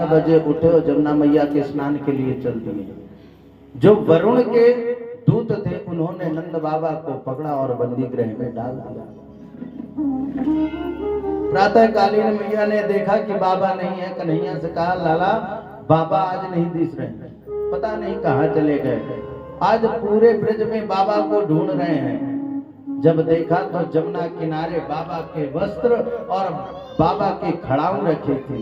बजे उठे और जमुना मैया के स्नान के लिए चल दिए। जो वरुण के दूत थे उन्होंने नंद बाबा को पकड़ा और बंदी गृह में डाल दिया। प्रातः कालीन मैया ने देखा कि बाबा नहीं है। कन्हैया से कहा, लाला बाबा आज नहीं दिख रहे हैं, पता नहीं कहाँ चले गए। आज पूरे ब्रज में बाबा को ढूंढ रहे हैं। जब देखा तो जमुना किनारे बाबा के वस्त्र और बाबा की खड़ाऊ रखी थी।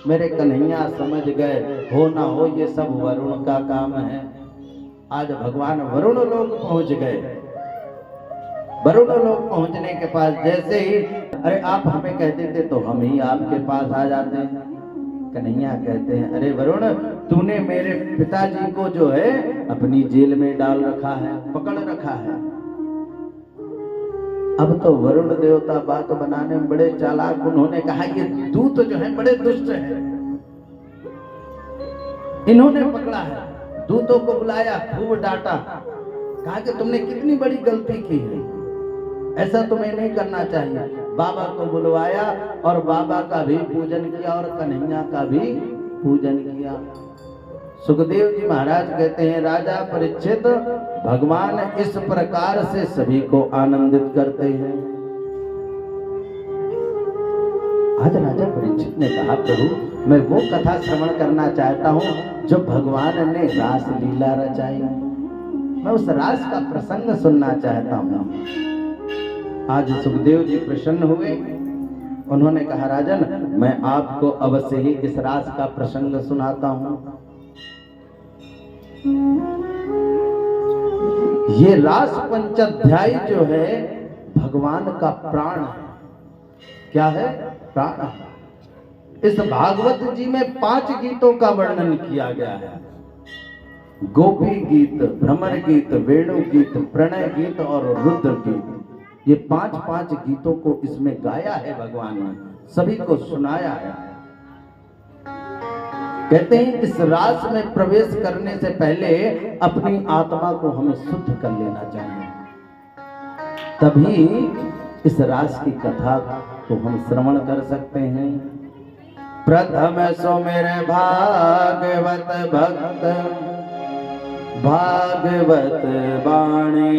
मेरे कन्हैया समझ गए, हो ना हो ये सब वरुण का काम है। आज भगवान वरुण लोग पहुंच गए। वरुण लोग पहुंचने के पास जैसे ही, अरे आप हमें कहते थे तो हम ही आपके पास आ जाते। कन्हैया कहते हैं, अरे वरुण, तूने मेरे पिताजी को जो है अपनी जेल में डाल रखा है, पकड़ रखा है। अब तो वरुण देवता बात बनाने में बड़े चालाक। उन्होंने कहा, ये दूत जो है बड़े दुष्ट हैं, इन्होंने पकड़ा है। दूतों को बुलाया, खूब डांटा, कहा कि तुमने कितनी बड़ी गलती की है, ऐसा तुम्हें नहीं करना चाहिए। बाबा को बुलवाया और बाबा का भी पूजन किया और कन्हैया का भी पूजन किया। सुखदेव जी महाराज कहते हैं, राजा परीक्षित, भगवान इस प्रकार से सभी को आनंदित करते हैं। आज राजा परीक्षित ने कहा, प्रभु मैं वो कथा श्रवण करना चाहता हूँ जो भगवान ने रास लीला रचाई। मैं उस रास का प्रसंग सुनना चाहता हूँ। आज सुखदेव जी प्रसन्न हुए। उन्होंने कहा, राजन मैं आपको अवश्य ही इस रास का प्रसंग सुनाता हूँ। ये रास पंचाध्यायी जो है भगवान का प्राण है। क्या है? प्राण है। इस भागवत जी में 5 गीतों का वर्णन किया गया है। गोपी गीत, भ्रमर गीत, वेणु गीत, प्रणय गीत और रुद्र गीत। ये 5 गीतों को इसमें गाया है भगवान ने, सभी को सुनाया है। कहते हैं इस रास में प्रवेश करने से पहले अपनी आत्मा को हमें शुद्ध कर लेना चाहिए, तभी इस रास की कथा को हम श्रवण कर सकते हैं। प्रथम सुमिर भागवत भक्त भागवत बाणी,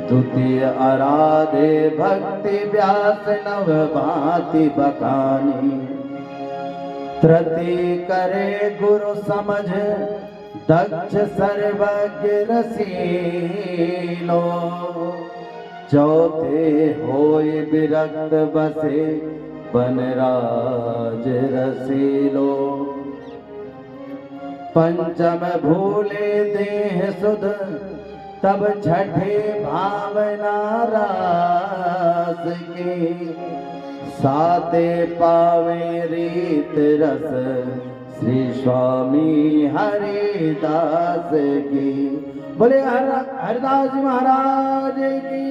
द्वितीय आराधे भक्ति व्यास नव भांति बखानी, तृतीय करे गुरु समझ दक्ष सर्वज्ञ रसीलो, चौथे होय विरक्त बसे बनराज रसीलो, पंचम भूले देह सुध तब छठे भावना रास की, साते पावे रीत रस श्री स्वामी हरिदास की। बोले हरिदास जी महाराज की।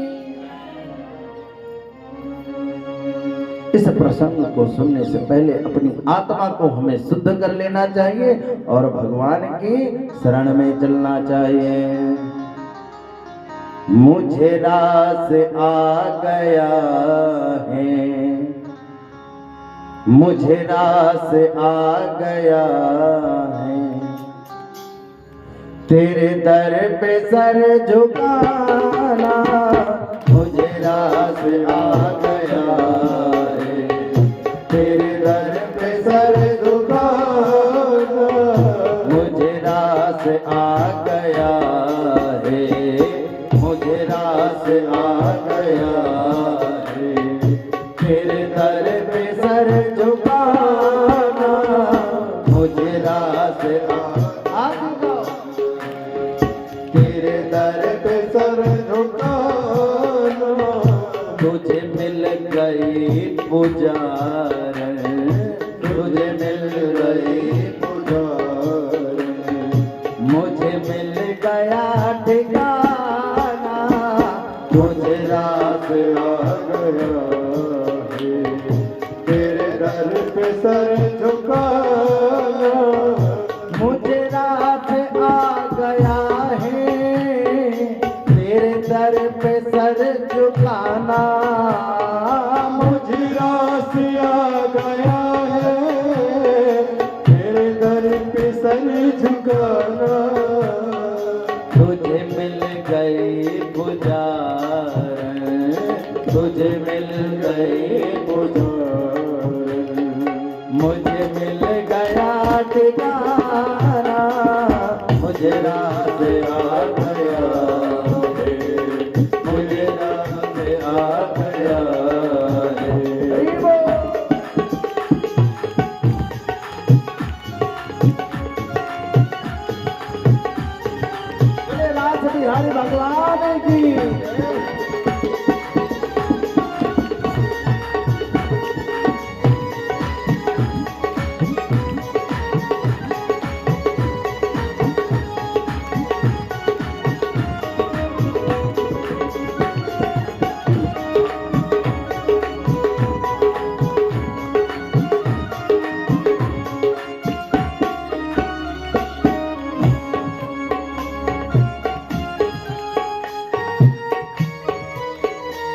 इस प्रसंग को सुनने से पहले अपनी आत्मा को हमें शुद्ध कर लेना चाहिए और भगवान की शरण में चलना चाहिए। मुझे रास आ गया है, मुझे रास आ गया है, तेरे दर पे सर झुकाना, मुझे रास आ गया है, तेरे दर पे सर झुकाना, मुझे रास आ गया है, मुझे रास आ गया है, तेरे दर पे सर झुकाना, मुझे रास आ गया, तेरे दर पे सर झुकाना, तुझे मिल गई पुजार, तुझे मिल गई पुजार, मुझे मिल गया ठिकाना, मुझे रास आ गया है, तेरे दर पे सर झुकाना, मुझे रास आ गया है, तेरे दर पे सर झुकाना, मुझे रास आ गया है, सर झुकाना। तुझे मिल गई पुजारन, तुझे मिल गई पुजारन, मुझे मिल गया ठिकाना, मुझे राज आ गया है, मुझे राज आ गया है। राज बिहारी भगवान की।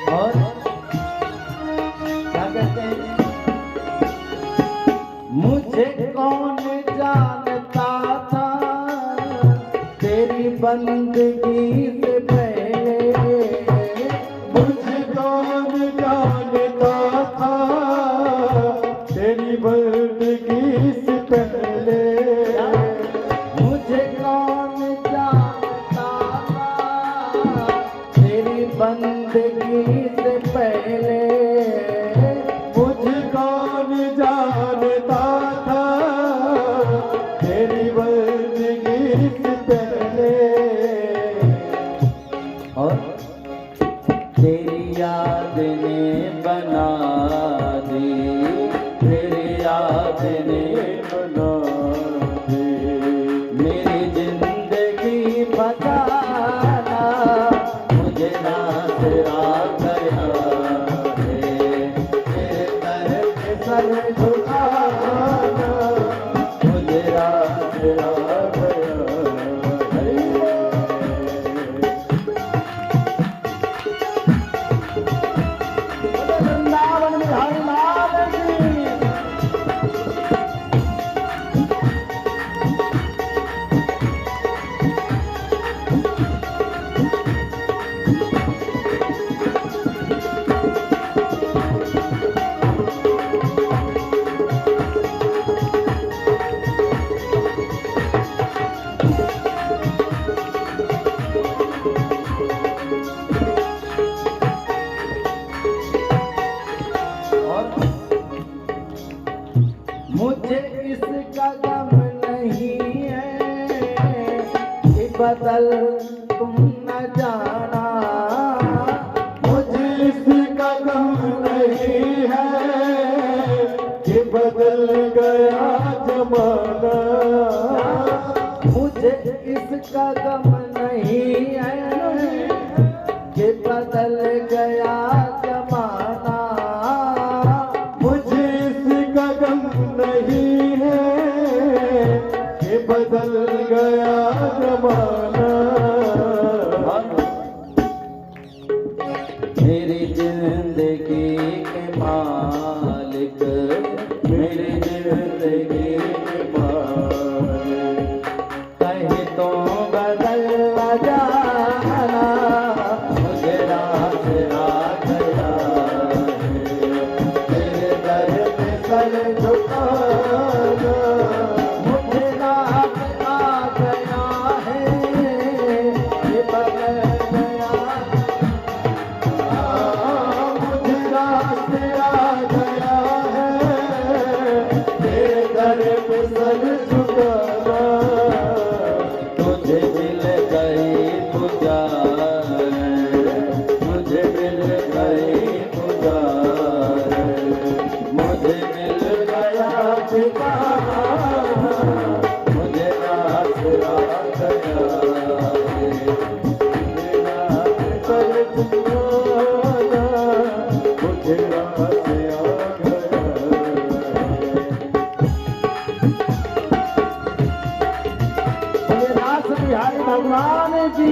और क्या कहते हैं, मुझे कौन जानता था तेरी बंदगी से पहले, मुझे कौन जानता था तेरी बंदगी से पहले। मुझे कौन जानता था तेरी बंदगी से पहले, मुझे कौन जानता था तेरी बंदगी से पहले। और तेरी याद ने बना दी, तेरी याद ने बना दे मेरी जिंदगी बचाना, मुझे नाज आ गया है, तेरे दर पे सर झुकाना, मुझे राज आ गया है। वृंदावन बिहारी लाल की। मुझे इसका गम नहीं है कि बदल तुम न जाना, मुझे इसका गम नहीं है कि बदल गया जमाना। मुझे इसका गम नहीं है कि बदल गया जमाना, मुझे इसका गम नहीं है कि बदल गया जमाना। मेरी जिंदगी के मालिक, मेरी जिंदगी के मालिक, कहीं तो बदल न जाना, मुझे राज आ गया है, तेरे दर पे सर झुकाना, मुझे राज आ गया है, ये बदल गया। मुझे रास्ते आ गया है, तेरे दर पे सर झुकाना। तुझे मिल गई पुजारन, मुझे मिल गई पुजारन, मुझे मिल गया ठिकाना, मुझे रास आ गया है, मेरा सर झुकाना, मुझे रास्ते आ गया है। बोले रास बिहारी भगवान की।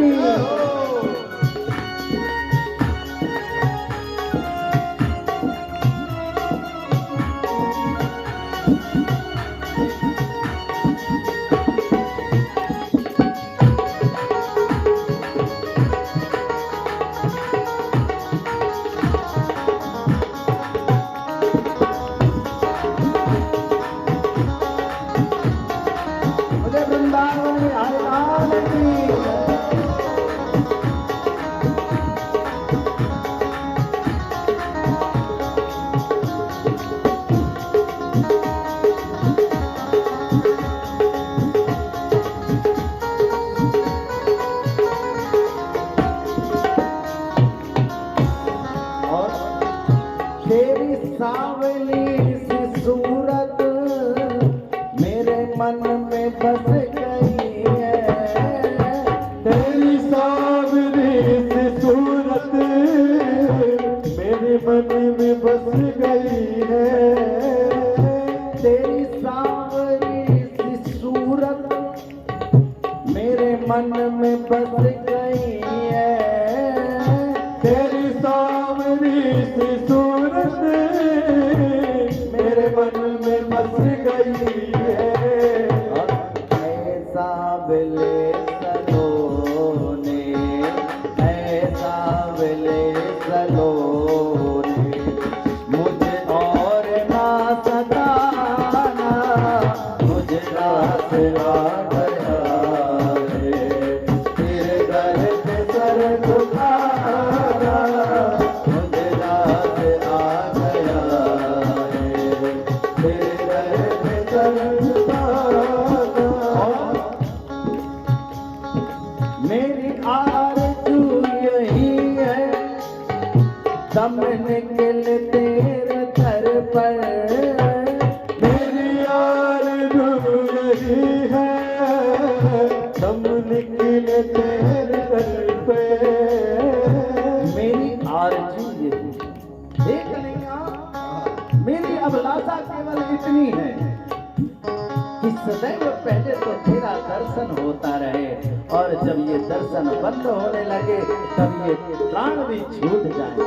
मन में बस गई है, तेरी सांवरी सी सूरत मेरे मन में बस गई है। ऐसा बिले सलोने, ऐसा बिले सलोने, मुझे और ना सताना, मुझे रात आ गया है, तेरे दर पे सर झुकाना, मुझे रात आ गया है, तेरे दर पे सर झुकाना। मेरी आरज़ू यही है, दम निकले तेरे दर पर, मेरी आरज़ू यही है, दम निकले तेरे दर पे। मेरी आरज़ू यही, देख लिया, मेरी अभिलाषा केवल इतनी है कि सदैव पहले तो तेरा दर्शन होता रहे, और जब ये दर्शन बंद होने लगे तब ये प्राण भी छूट जाए,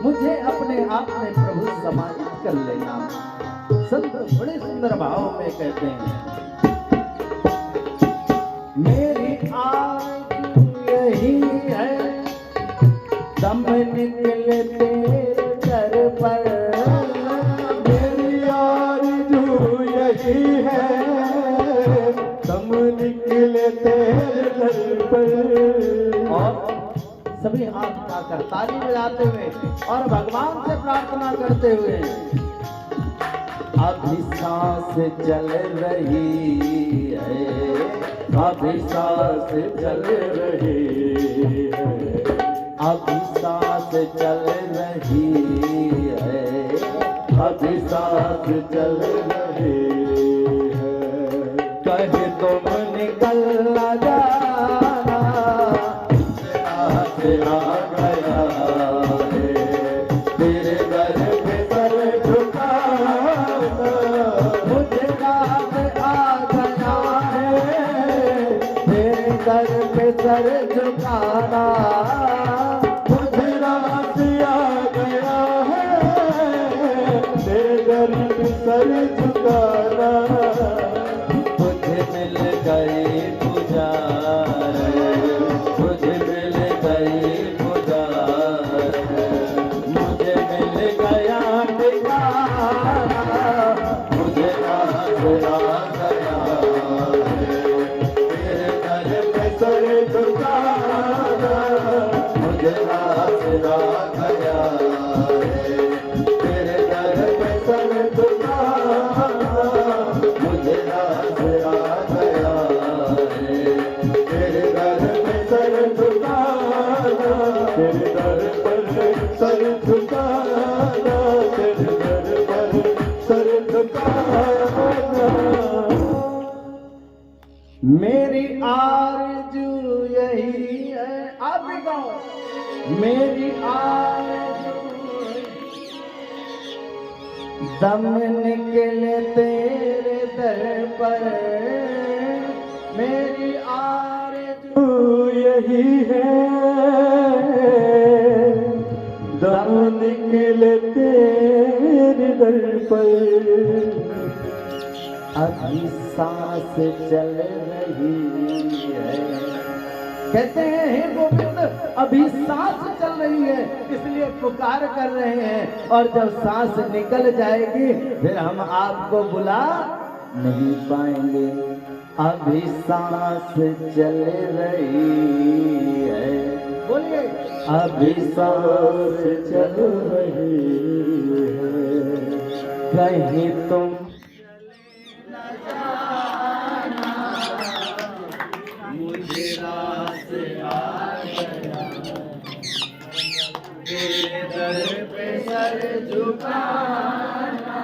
मुझे अपने आप में प्रभु समाहित कर लेना। संत बड़े सुंदर भाव में कहते हैं, मेरी आरज़ू यही है, दम निकले तेरे दर पर, मेरी आरज़ू यही है, दम निकले तेरे दर पर। और सभी हाथ उठाकर ताली बजाते हुए और भगवान से प्रार्थना करते हुए, अभी सांस चल रही है, अभी सांस चल रही है, अभी सांस चल रही है, अभी सांस चल रही है। कहे तुम निकल न जाना, से आ गया है, तेरे दर पे सर झुकाना, मुझे रात आ गया है, तेरे दर पे सर झुकाना, मुझे रात आ गया है, तेरे दर पे सर झुकाना। मुझे मिल गई पुजारी, मुझे मिल गई पुजारी, मुझे मिल गया ठिकाना, मुझे रात आ गया है, तेरे दर पे सर झुकाना, मुझे रात आ गया है, तेरे दर पे सर झुकाना, मुझे रात आ गया है, तेरे दर पे सर झुकाना, तेरे दर पर सर झुकाना, तेरे दर पर सर झुकाना। मेरी आरज़ू यही है, आप भी गाओ, मेरी आरज़ू दम निकले तेरे दर पर, मेरी आरज़ू तू यही है, दम निकले तेरे दर पर। अभी सांस चल रही है, कहते हैं हे गोविंद अभी सांस चल रही है, इसलिए पुकार कर रहे हैं, और जब सांस निकल जाएगी फिर हम आपको बुला नहीं पाएंगे। अभी सांस चल रही है, बोलिए, अभी सांस चल रही है, कहीं तुम मुझे रात आ गया, तेरे दर पे सर झुकाना,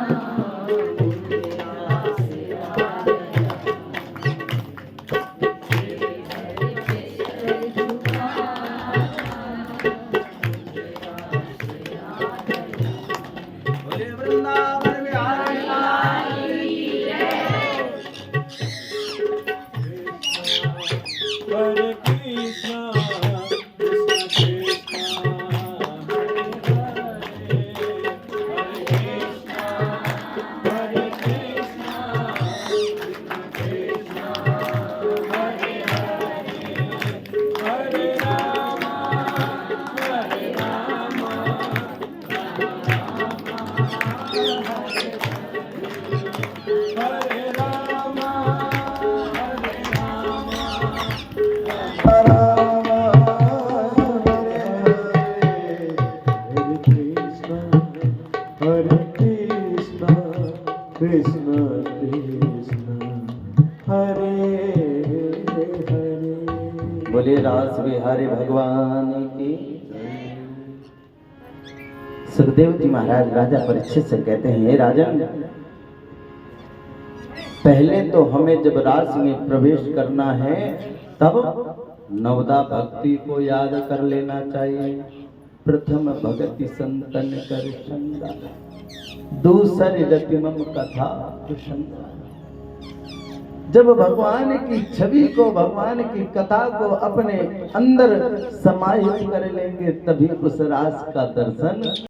बोले वृंदावन बिहारी लाल की जय। हरे हरे। बोले रास बिहारी भगवान की। सुखदेव जी महाराज राजा परीक्षित से कहते हैं, हे राजन, पहले तो हमें जब रास में प्रवेश करना है तब नवदा भक्ति को याद कर लेना चाहिए। प्रथम भगति संतन कर संगा, दूसरी रति मम कथा प्रसंगा। जब भगवान की छवि को, भगवान की कथा को अपने अंदर समाहित कर लेंगे तभी उस रास का दर्शन